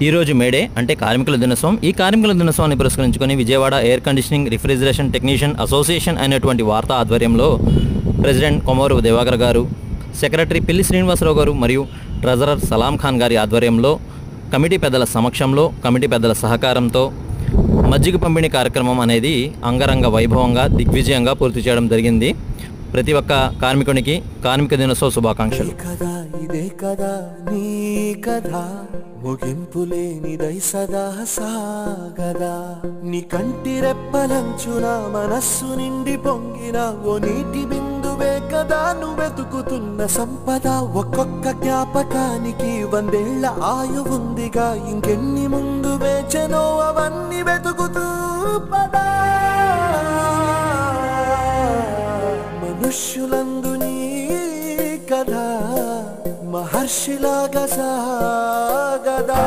ఈరోజు మేడే అంటే కార్మికుల దినోత్సవం. ఈ కార్మికుల దినోత్సవాన్ని పురస్కరించుకొని Vijayawada air conditioning refrigeration technician association అనేటువంటి వార్తా ఆధ్వర్యంలో ప్రెసిడెంట్ కొమరు దివాకర్ గారు, సెక్రటరీ పిల్లి శ్రీనివాసరావు గారు మరియు ట్రెజరర్ సలాం ఖాన్ గారి ఆధ్వర్యంలో కమిటీ పెద్దల సమక్షంలో, కమిటీ పెద్దల సహకారంతో మజ్జిగ పంపిణీ కార్యక్రమం అనేది అంగరంగ వైభవంగా దిగ్విజయంగా పూర్తి చేయడం జరిగింది. ప్రతి ఒక్క కార్మికునికి కార్మిక దినోత్సవ శుభాకాంక్షలు. ఇదే కదా నీ కథ, ముగింపులేనిదై సదా సాగదా. నీ కంటి రెప్పలంచున మనస్సు నిండి పొంగిన ఓ నీటి బిందువే కదా నువ్వెతుకుతున్న సంపద. ఒక్కొక్క జ్ఞాపకానికి 100 ఏళ్ల ఆయువుందిగా, ఇంకెన్ని ముందు వేచనో అవన్నీ వెతుకుతూ పదా. మనుష్యులందు నీ కథ మహర్షిలాగా సాగదా.